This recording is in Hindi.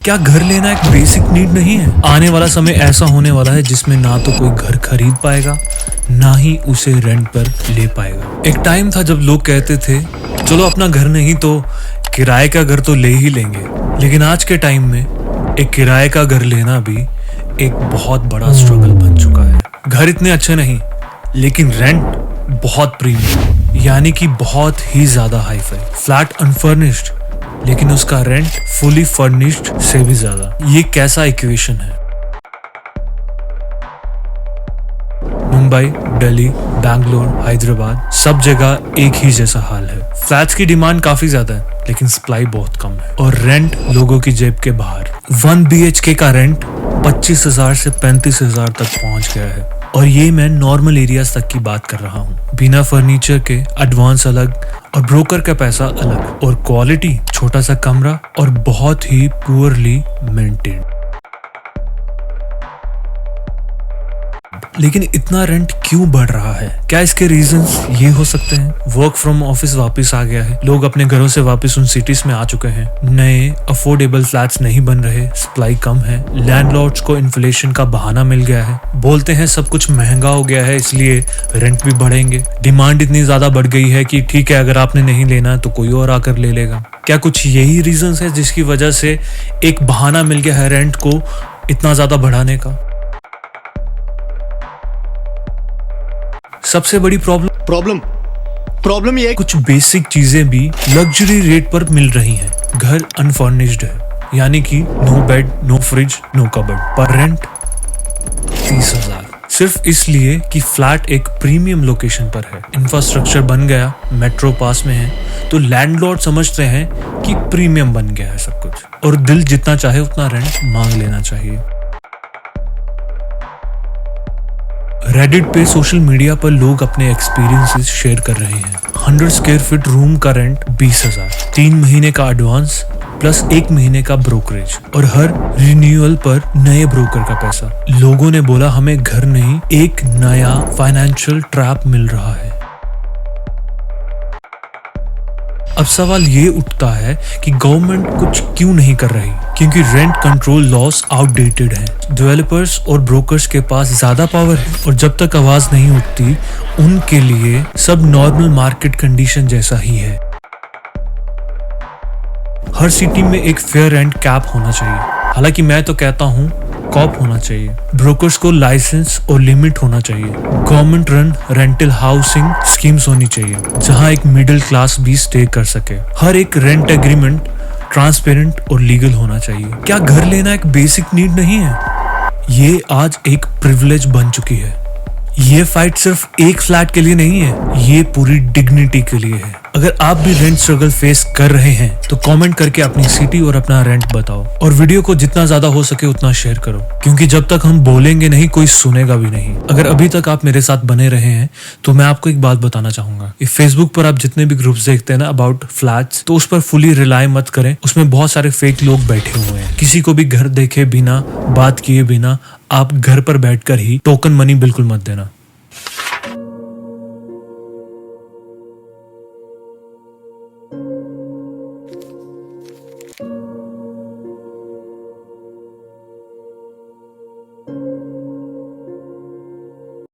क्या घर लेना एक बेसिक नीड नहीं है? आने वाला समय ऐसा होने वाला है जिसमें ना तो कोई घर खरीद पाएगा, ना ही उसे रेंट पर ले पाएगा। एक टाइम था जब लोग कहते थे चलो अपना घर नहीं तो किराए का घर तो ले ही लेंगे, लेकिन आज के टाइम में एक किराए का घर लेना भी एक बहुत बड़ा स्ट्रगल बन चुका है। घर इतने अच्छे नहीं, लेकिन रेंट बहुत प्रीमियम, यानी कि बहुत ही ज्यादा हाई फाई। फ्लैट अनफर्निश्ड, लेकिन उसका रेंट फुली फर्निश्ड से भी ज्यादा। ये कैसा इक्वेशन है? मुंबई, दिल्ली, बैंगलोर, हैदराबाद, सब जगह एक ही जैसा हाल है। फ्लैट्स की डिमांड काफी ज्यादा है, लेकिन सप्लाई बहुत कम है और रेंट लोगों की जेब के बाहर। 1 BHK का रेंट 25,000 से 35,000 तक पहुंच गया है, और ये मैं नॉर्मल एरियाज तक की बात कर रहा हूँ। बिना फर्नीचर के एडवांस अलग और ब्रोकर का पैसा अलग, और क्वालिटी छोटा सा कमरा और बहुत ही पुअरली मेंटेन्ड। लेकिन इतना रेंट क्यों बढ़ रहा है? क्या इसके रीजंस ये हो सकते हैं? वर्क फ्रॉम ऑफिस वापस आ गया है, लोग अपने घरों से वापस उन सिटीज में आ चुके हैं, नए अफोर्डेबल फ्लैट्स नहीं बन रहे, सप्लाई कम है, लैंडलॉर्ड्स को इन्फ्लेशन का बहाना मिल गया है, बोलते हैं सब कुछ महंगा हो गया है इसलिए रेंट भी बढ़ेंगे। डिमांड इतनी ज्यादा बढ़ गई है कि ठीक है, अगर आपने नहीं लेना तो कोई और आकर ले लेगा। क्या कुछ यही रीजंस है जिसकी वजह से एक बहाना मिल गया है रेंट को इतना ज्यादा बढ़ाने का? सबसे बड़ी प्रॉब्लम ये है कुछ बेसिक चीजें भी लग्जरी रेट पर मिल रही हैं। घर अनफर्निश्ड है, यानी कि no bed, no fridge, no cupboard, पर रेंट 30,000, सिर्फ इसलिए कि फ्लैट एक प्रीमियम लोकेशन पर है, इंफ्रास्ट्रक्चर बन गया, मेट्रो पास में है, तो लैंडलॉर्ड समझते हैं कि प्रीमियम बन गया है सब कुछ, और दिल जितना चाहे उतना रेंट मांग लेना चाहिए। रेडिट पे सोशल मीडिया पर लोग अपने एक्सपीरियंसेस शेयर कर रहे हैं। 100 स्क्वायर फीट रूम का रेंट 20,000, 3 महीने का एडवांस प्लस 1 महीने का ब्रोकरेज, और हर रिन्यूअल पर नए ब्रोकर का पैसा। लोगों ने बोला हमें घर नहीं, एक नया फाइनेंशियल ट्रैप मिल रहा है। अब सवाल ये उठता है कि गवर्नमेंट कुछ क्यों नहीं कर रही? क्योंकि रेंट कंट्रोल लॉस आउटडेटेड है, डेवलपर्स और ब्रोकर्स के पास ज्यादा पावर है, और जब तक आवाज नहीं उठती उनके लिए सब नॉर्मल मार्केट कंडीशन जैसा ही है। हर सिटी में एक फेयर रेंट कैप होना चाहिए, हालांकि मैं तो कहता हूँ कॉप होना चाहिए। ब्रोकर्स को लाइसेंस और लिमिट होना चाहिए। Government run rental housing schemes होनी चाहिए, जहां एक मिडिल क्लास भी स्टे कर सके। हर एक रेंट एग्रीमेंट ट्रांसपेरेंट और लीगल होना चाहिए। क्या घर लेना एक बेसिक नीड नहीं है? ये आज एक प्रिविलेज बन चुकी है। ये फाइट सिर्फ एक फ्लैट के लिए नहीं है, ये पूरी डिग्निटी के लिए है। अगर आप भी रेंट स्ट्रगल फेस कर रहे हैं तो कमेंट करके अपनी सिटी और अपना रेंट बताओ, और वीडियो को जितना ज्यादा हो सके उतना शेयर करो, क्योंकि जब तक हम बोलेंगे नहीं कोई सुनेगा भी नहीं। अगर अभी तक आप मेरे साथ बने रहे हैं तो मैं आपको एक बात बताना चाहूंगा, फेसबुक पर आप जितने भी ग्रुप्स देखते हैं ना अबाउट फ्लैट्स, तो उस पर फुली रिलाई मत करें। उसमें बहुत सारे फेक लोग बैठे हुए हैं। किसी को भी घर देखे बिना, बात किए बिना आप घर पर बैठकर ही टोकन मनी बिल्कुल मत देना।